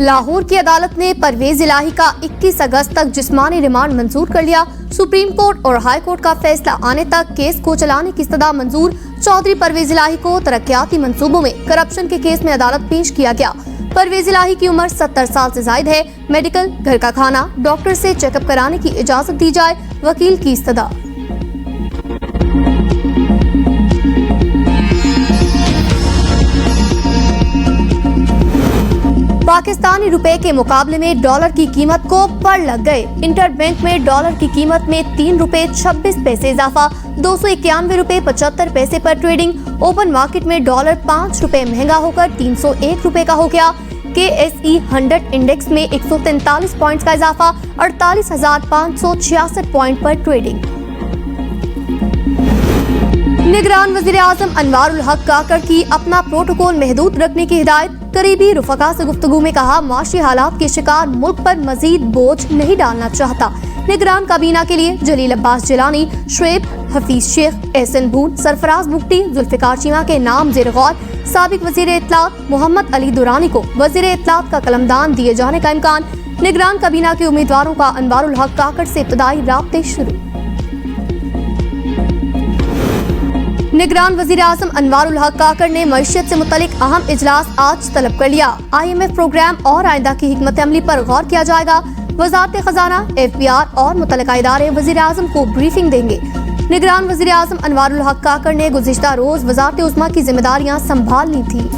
लाहौर की अदालत ने परवेज इलाही का 21 अगस्त तक जिस्मानी रिमांड मंजूर कर लिया। सुप्रीम कोर्ट और हाई कोर्ट का फैसला आने तक केस को चलाने की इस्तदा मंजूर। चौधरी परवेज इलाही को तरक्याती मंसूबों में करप्शन के केस में अदालत पेश किया गया। परवेज इलाही की उम्र 70 साल से जायद है। मेडिकल, घर का खाना, डॉक्टर से चेकअप कराने की इजाजत दी जाए, वकील की इस्तदा। पाकिस्तानी रुपए के मुकाबले में डॉलर की कीमत को पड़ लग गए। इंटरबैंक में डॉलर की कीमत में 3 रुपए 26 पैसे इजाफा, 291 रुपए 75 पैसे पर ट्रेडिंग। ओपन मार्केट में डॉलर 5 रुपए महंगा होकर 301 रुपए का हो गया। KSE 100 इंडेक्स में 143 पॉइंट्स का इजाफा, 48,566 पॉइंट पर ट्रेडिंग। निगरान वजीर आजम अनवारुल हक काकड़ की अपना प्रोटोकॉल महदूद रखने की हिदायत। करीबी रुफका से गुफ्तगू में कहा, माशी हालात के शिकार मुल्क पर मजीद बोझ नहीं डालना चाहता। निगरान काबीना के लिए जलील अब्बास जिलानी, शुएब हफीज शेख, एहसन बून, सरफराज बुगटी, जुल्फिकार चीमा के नाम ज़ेर गौर। साबिक वजीर इत्तलात मोहम्मद अली दुरानी को वजीर इत्तलात का कलमदान दिए जाने का इम्कान। निगरान काबीना के उम्मीदवारों का अनवारुल हक काकड़ से इब्तदाई राब्ते शुरू। निगरान वजीर आजम अनवारुल हक काकड़ ने मईशत से मुतलिक अहम इजलास आज तलब कर लिया। IMF प्रोग्राम और आइंदा की हिकमत अमली पर गौर किया जाएगा। वजारत खजाना, FBR और मुतल्लिका इदारे वजीर आजम को ब्रीफिंग देंगे। निगरान वजीर आजम अनवारुल हक काकड़ ने गुज़िश्ता रोज वजारत उज़्मा की जिम्मेदारियां संभाल ली थी।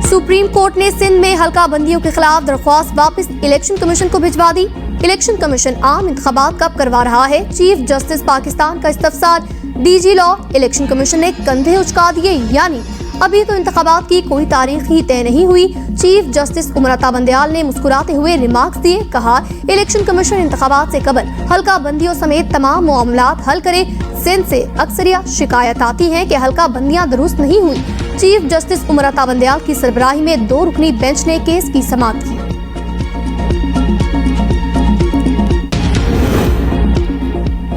सुप्रीम कोर्ट ने सिंध में हल्का बंदियों के खिलाफ दरख्वास्त वापस इलेक्शन कमीशन को भिजवा दी। इलेक्शन कमीशन आम इंतखाबात कब करवा रहा है, चीफ जस्टिस पाकिस्तान का इस्तफसार। DG लॉ इलेक्शन कमीशन ने कंधे उचका दिए, यानी अभी तो इंतखाबात की कोई तारीख ही तय नहीं हुई। चीफ जस्टिस उमरता बंदयाल ने मुस्कुराते हुए रिमार्क्स दिए, कहा इलेक्शन कमीशन इंतखाबात से कबल हल्का बंदियों समेत तमाम मामलात हल करे। सिंध से अक्सरिया शिकायत आती है कि हल्का बंदियां दुरुस्त नहीं हुई। चीफ जस्टिस उमरता बंदयाल की सरबराही में 2 रुकनी बेंच ने केस की समाअत की।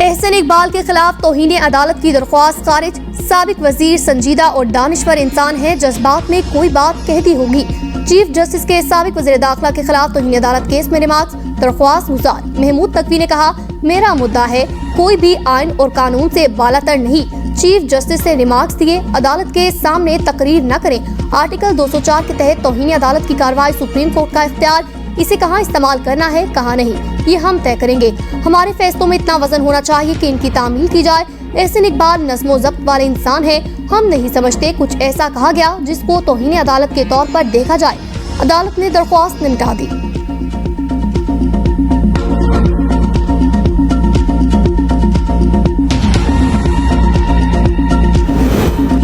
एहसन इकबाल के खिलाफ तौहीन अदालत की दरख्वास्त खारिज। साबिक वजीर संजीदा और दानिश्वर इंसान है, जज्बात में कोई बात कहती होगी। चीफ जस्टिस के साबिक वजीर दाखिला के खिलाफ तौहीन अदालत केस में रिमार्क्स। दरख्वास्त गुजार महमूद तकवी ने कहा, मेरा मुद्दा है कोई भी आइन और कानून से बालातर नहीं। चीफ जस्टिस से रिमार्क्स दिए, अदालत के सामने तकरीर न करें। आर्टिकल 204 के तहत तौहीन अदालत की कार्रवाई सुप्रीम कोर्ट का इख्तियार। इसे कहाँ इस्तेमाल करना है, कहाँ नहीं, ये हम तय करेंगे। हमारे फैसलों में इतना वजन होना चाहिए कि इनकी तामील की जाए। एहसन इकबाल नज़्मो ज़ब्त वाले इंसान है। हम नहीं समझते कुछ ऐसा कहा गया जिसको तौहीन अदालत के तौर पर देखा जाए। अदालत ने दरख्वास्त निपटा दी।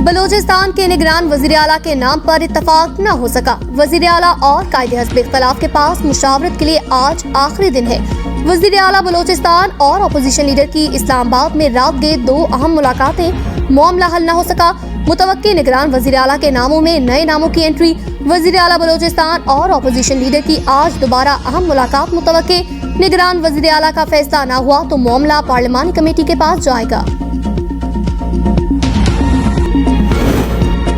बलूचिस्तान के निगरान वजीर आला के नाम पर इत्तफाक न हो सका। वजीर आला और कायदे हस्ब इख्तिलाफ के पास मुशावरत के लिए आज आखिरी दिन है। वजीर आला बलूचिस्तान और अपोजिशन लीडर की इस्लामाबाद में रात गए 2 अहम मुलाकातें, मामला हल न हो सका। मुतवक्की निगरान वजीर आला के नामों में नए नामों की एंट्री। वजीर आला बलूचिस्तान और अपोजिशन लीडर की आज दोबारा अहम मुलाकात मुतवक्की। निगरान वजीर आला का फैसला न हुआ तो मामला पार्लिमानी कमेटी के पास जाएगा।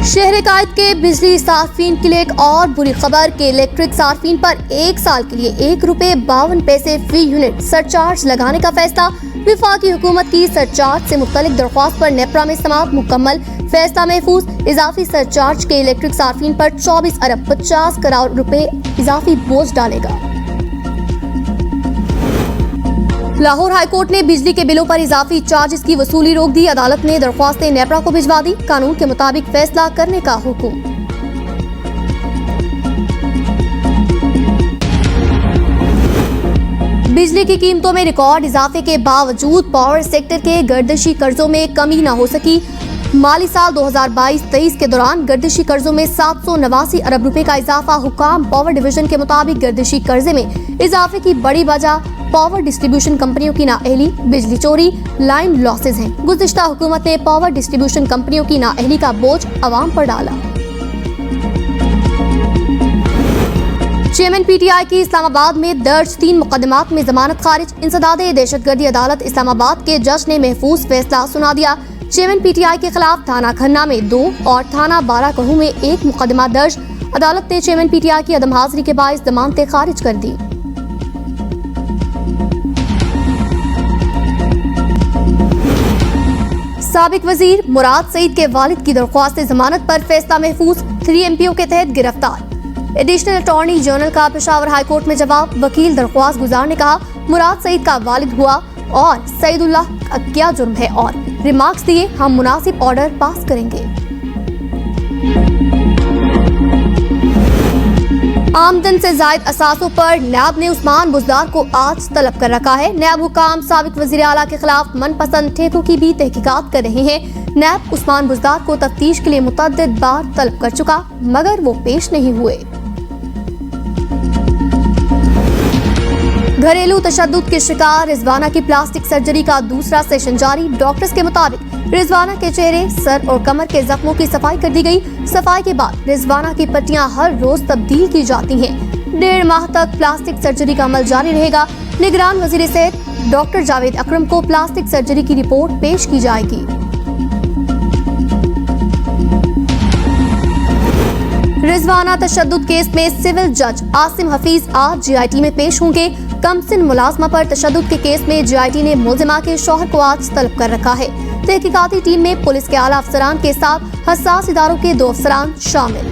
शहर कायद के बिजली सार्फिन के लिए एक और बुरी खबर के इलेक्ट्रिक सार्फिन पर 1 साल के लिए 1 रुपए 52 पैसे फी यूनिट सरचार्ज लगाने का फैसला। विफाकी हुकूमत की सरचार्ज से मुख्तलिफ दरख्वास्त पर नेपरा में समाअत मुकम्मल। फैसला महफूज। इजाफी सरचार्ज के इलेक्ट्रिक सार्फिन पर 24 अरब 50 करोड़ रुपए इजाफी बोझ डालेगा। लाहौर हाईकोर्ट ने बिजली के बिलों पर इजाफी चार्जेस की वसूली रोक दी। अदालत ने दरख्वास्तें नेपरा को भिजवा दी। कानून के मुताबिक फैसला करने का हुक्म। बिजली की कीमतों में रिकॉर्ड इजाफे के बावजूद पावर सेक्टर के गर्दिशी कर्जों में कमी न हो सकी। माली साल 2022-23 के दौरान गर्दिशी कर्जों में 789 अरब रुपए का इजाफा। हुकाम पावर डिवीजन के मुताबिक गर्दिशी कर्जे में इजाफे की बड़ी वजह पावर डिस्ट्रीब्यूशन कंपनियों की नाअहली, बिजली चोरी, लाइन लॉसेज हैं। गुज़िश्ता हुकूमत ने पावर डिस्ट्रीब्यूशन कंपनियों की नाअहली का बोझ अवाम पर डाला। चेयरमैन PTI की इस्लामाबाद में दर्ज 3 मुकदमात में जमानत खारिज। इंसदादे दहशतगर्दी अदालत इस्लामाबाद के जज ने महफूज फैसला सुना दिया। चेयरमैन पीटीआई के खिलाफ थाना खन्ना में 2 और थाना बाराकहू में 1 मुकदमा दर्ज। अदालत ने चेयरमैन पीटीआई की अदम हाजिरी के बाइस जमानतें खारिज कर दी। साबिक वजीर मुराद सईद के वालिद की दरख्वास्त जमानत पर फैसला महफूज 3 MPO के तहत गिरफ्तार। एडिशनल अटॉर्नी जनरल का पेशावर हाईकोर्ट में जवाब। वकील दरख्वास्त गुजार ने कहा मुराद सईद का वालिद हुआ और सईदुल्लाह का क्या जुर्म है, और रिमार्क्स दिए हम मुनासिब ऑर्डर पास करेंगे। आमदन से जायद असासों पर नैब ने उस्मान बुजदार को आज तलब कर रखा है। नैब हुकाम साबिक वजीर आला के खिलाफ मनपसंद ठेकों की भी तहकीकात कर रहे हैं। नैब उस्मान बुजदार को तफ्तीश के लिए मुतअद्दिद बार तलब कर चुका, मगर वो पेश नहीं हुए। घरेलू तशद्दुद के शिकार रिजवाना की प्लास्टिक सर्जरी का दूसरा सेशन जारी। डॉक्टर्स के मुताबिक रिजवाना के चेहरे, सर और कमर के जख्मों की सफाई कर दी गई। सफाई के बाद रिजवाना की पट्टियां हर रोज तब्दील की जाती हैं। 1.5 माह तक प्लास्टिक सर्जरी का अमल जारी रहेगा। निगरान वजीर सेहत डॉक्टर जावेद अकरम को प्लास्टिक सर्जरी की रिपोर्ट पेश की जाएगी। रिजवाना तशद्दुद केस में सिविल जज आसिम हफीज आज GIT में पेश होंगे। कमसिन मुलाजमा पर तशद्दुद के केस में GIT ने मुलजिमा के शौहर को आज तलब कर रखा है। तहकीकाती टीम में पुलिस के आला अफसरान के साथ हसास इदारों के 2 अफसरान शामिल।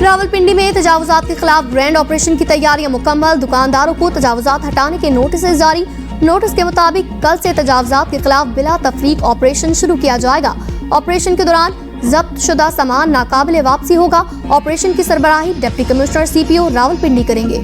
रावलपिंडी में तजावुजात के खिलाफ ग्रैंड ऑपरेशन की तैयारियां मुकम्मल। दुकानदारों को तजावुजात हटाने के नोटिस जारी। नोटिस के मुताबिक कल से तजावुजात के खिलाफ बिला तफरीक ऑपरेशन शुरू किया जाएगा। ऑपरेशन के दौरान जब्त शुदा सामान नाकाबिले वापसी होगा। ऑपरेशन की सरबराही डिप्टी कमिश्नर CPO रावलपिंडी करेंगे।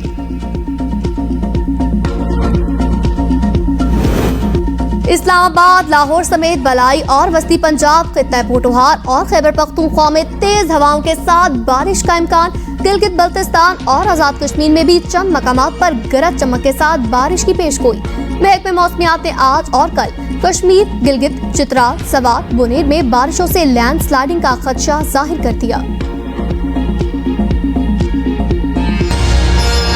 इस्लामाबाद, लाहौर समेत बलाई और वस्ती पंजाब, खित्ता पोठोहार और खैबर पख्तूनख्वा में तेज हवाओं के साथ बारिश का इम्कान। गिलगित बल्तिस्तान और आजाद कश्मीर में भी चंद मकामात पर गरज चमक के साथ बारिश की पेशगोई। महकमे मौसमियात ने आज और कल कश्मीर, गिलगित, चित्राल, सवात, बुनेर में बारिशों से लैंडस्लाइडिंग का खदशा जाहिर कर दिया।